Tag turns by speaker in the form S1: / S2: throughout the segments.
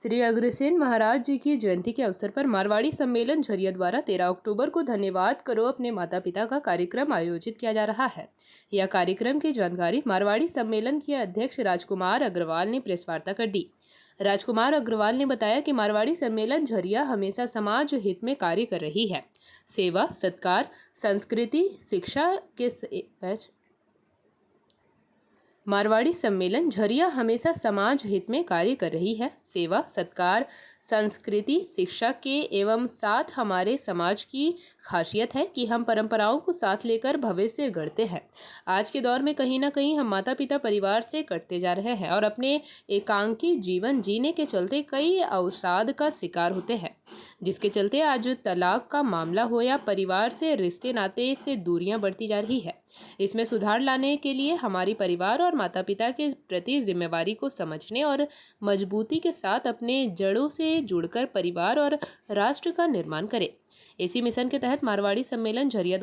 S1: श्री अग्रसेन महाराज जी की जयंती के अवसर पर मारवाड़ी सम्मेलन झरिया द्वारा 13 अक्टूबर को धन्यवाद करो अपने माता पिता का कार्यक्रम आयोजित किया जा रहा है। यह कार्यक्रम की जानकारी मारवाड़ी सम्मेलन के अध्यक्ष राजकुमार अग्रवाल ने प्रेस वार्ता कर दी। राजकुमार अग्रवाल ने बताया कि मारवाड़ी सम्मेलन झरिया हमेशा समाज हित में कार्य कर रही है। सेवा, सत्कार, संस्कृति, शिक्षा के मारवाड़ी सम्मेलन झरिया हमेशा समाज हित में कार्य कर रही है। सेवा, सत्कार, संस्कृति, शिक्षा के एवं साथ हमारे समाज की खासियत है कि हम परंपराओं को साथ लेकर भविष्य गढ़ते हैं। आज के दौर में कहीं ना कहीं हम माता पिता परिवार से कटते जा रहे हैं और अपने एकांकी जीवन जीने के चलते कई अवसाद का शिकार होते हैं, जिसके चलते आज तलाक का मामला हो या परिवार से रिश्ते नाते से दूरियां बढ़ती जा रही है। इसमें सुधार लाने के लिए हमारी परिवार और माता पिता के प्रति जिम्मेवारी को समझने और मजबूती के साथ अपने जड़ों से जुड़कर परिवार और राष्ट्र का निर्माण करें। इसी मिशन के तहत मारवाड़ी सम्मेलन झरिया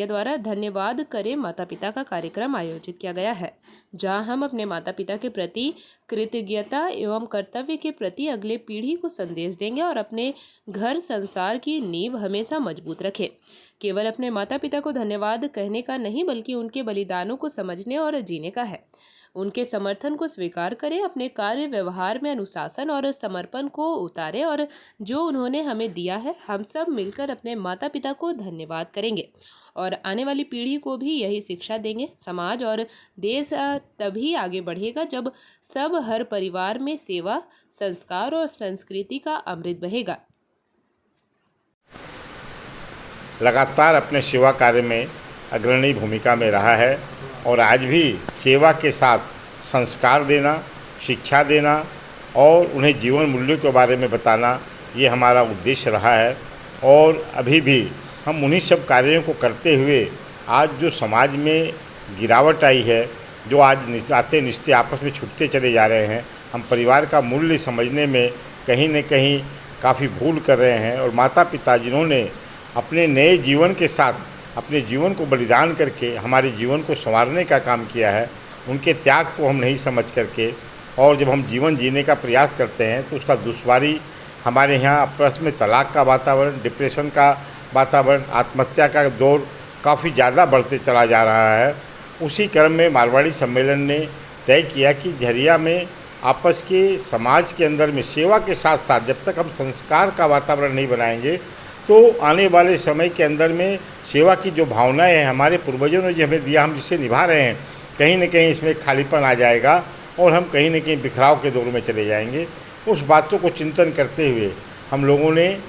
S1: द्वारा धन्यवाद करें माता पिता का कार्यक्रम आयोजित किया गया है, जहां हम अपने माता पिता के प्रति कृतज्ञता एवं कर्तव्य के प्रति अगले पीढ़ी को संदेश देंगे और अपने घर संसार की नींव हमेशा मजबूत रखें। केवल अपने माता पिता को धन्यवाद कहने का नहीं, बल्कि उनके बलिदानों को समझने और जीने का है। उनके समर्थन को स्वीकार करें, अपने कार्य व्यवहार में अनुशासन और समर्पण को उतारें और जो उन्होंने हमें दिया है, हम सब मिलकर अपने माता पिता को धन्यवाद करेंगे और आने वाली पीढ़ी को भी यही शिक्षा देंगे। समाज और देश तभी आगे बढ़ेगा जब सब हर परिवार में सेवा, संस्कार और संस्कृति का अमृत बहेगा।
S2: लगातार अपने सेवा कार्य में अग्रणी भूमिका में रहा है और आज भी सेवा के साथ संस्कार देना, शिक्षा देना और उन्हें जीवन मूल्यों के बारे में बताना, ये हमारा उद्देश्य रहा है। और अभी भी हम उन्हीं सब कार्यों को करते हुए आज जो समाज में गिरावट आई है, जो आज नाते रिश्ते आपस में छूटते चले जा रहे हैं, हम परिवार का मूल्य समझने में कहीं न कहीं काफ़ी भूल कर रहे हैं। और माता पिता जिन्होंने अपने नए जीवन के साथ अपने जीवन को बलिदान करके हमारे जीवन को संवारने का काम किया है, उनके त्याग को हम नहीं समझ करके और जब हम जीवन जीने का प्रयास करते हैं तो उसका दुश्वारी हमारे यहाँ आपस में तलाक का वातावरण, डिप्रेशन का वातावरण, आत्महत्या का दौर काफ़ी ज़्यादा बढ़ते चला जा रहा है। उसी क्रम में मारवाड़ी सम्मेलन ने तय किया कि झरिया में आपस के समाज के अंदर में सेवा के साथ साथ जब तक हम संस्कार का वातावरण नहीं बनाएंगे तो आने वाले समय के अंदर में सेवा की जो भावनाएं हैं हमारे पूर्वजों ने जो हमें दिया, हम जिसे निभा रहे हैं, कहीं न कहीं इसमें खालीपन आ जाएगा और हम कहीं न कहीं बिखराव के दौर में चले जाएंगे। उस बातों को चिंतन करते हुए हम लोगों ने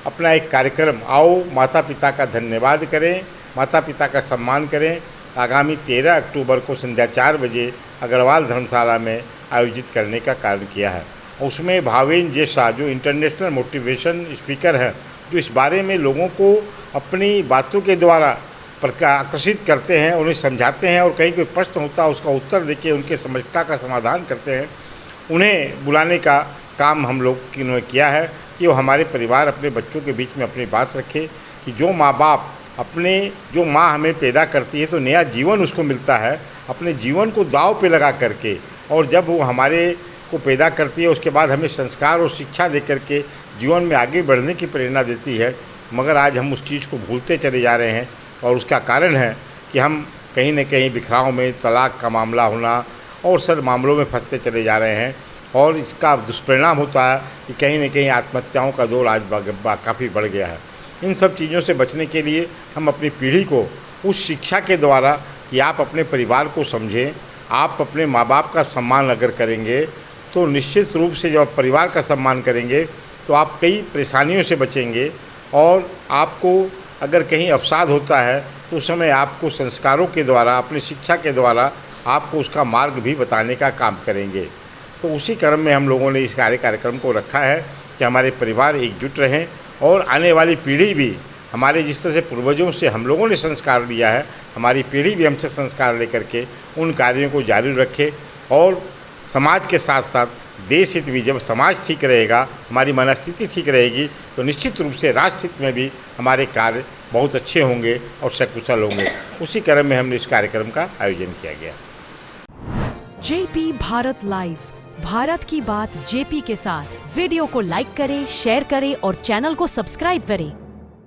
S2: अपना एक कार्यक्रम आओ माता पिता का धन्यवाद करें, माता पिता का सम्मान करें, आगामी 13 अक्टूबर को संध्या 4 बजे अग्रवाल धर्मशाला में आयोजित करने का कार्य किया है। उसमें भावेन जैसा जो इंटरनेशनल मोटिवेशन स्पीकर है, जो इस बारे में लोगों को अपनी बातों के द्वारा आकर्षित करते हैं, उन्हें समझाते हैं और कहीं कोई प्रश्न होता है उसका उत्तर देके उनके समस्या का समाधान करते हैं, उन्हें बुलाने का काम हम लोग ने किया है कि वो हमारे परिवार अपने बच्चों के बीच में अपनी बात रखे कि जो माँ बाप जो माँ हमें पैदा करती है तो नया जीवन उसको मिलता है, अपने जीवन को दांव पे लगा करके, और जब वो हमारे को पैदा करती है उसके बाद हमें संस्कार और शिक्षा दे करके जीवन में आगे बढ़ने की प्रेरणा देती है। मगर आज हम उस चीज़ को भूलते चले जा रहे हैं और उसका कारण है कि हम कहीं न कहीं बिखराव में, तलाक का मामला होना और सब मामलों में फंसते चले जा रहे हैं और इसका दुष्परिणाम होता है कि कहीं न कहीं आत्महत्याओं का दौर आज काफ़ी बढ़ गया है। इन सब चीज़ों से बचने के लिए हम अपनी पीढ़ी को उस शिक्षा के द्वारा कि आप अपने परिवार को समझें, आप अपने माँ बाप का सम्मान अगर करेंगे तो निश्चित रूप से जब आप परिवार का सम्मान करेंगे तो आप कई परेशानियों से बचेंगे और आपको अगर कहीं अवसाद होता है तो उस समय आपको संस्कारों के द्वारा, अपनी शिक्षा के द्वारा आपको उसका मार्ग भी बताने का काम करेंगे। तो उसी क्रम में हम लोगों ने इस कार्यक्रम को रखा है कि हमारे परिवार एकजुट रहें और आने वाली पीढ़ी भी हमारे जिस तरह से पूर्वजों से हम लोगों ने संस्कार लिया है, हमारी पीढ़ी भी हमसे संस्कार लेकर के उन कार्यों को जारी रखे और समाज के साथ साथ देश हित भी, जब समाज ठीक रहेगा, हमारी मनस्थिति ठीक रहेगी तो निश्चित रूप से राष्ट्र हित में भी हमारे कार्य बहुत अच्छे होंगे और सकुशल होंगे। उसी क्रम में हमने इस कार्यक्रम का आयोजन किया गया।
S3: जेपी भारत लाइव, भारत की बात जेपी के साथ। वीडियो को लाइक करें, शेयर करें और चैनल को सब्सक्राइब करें।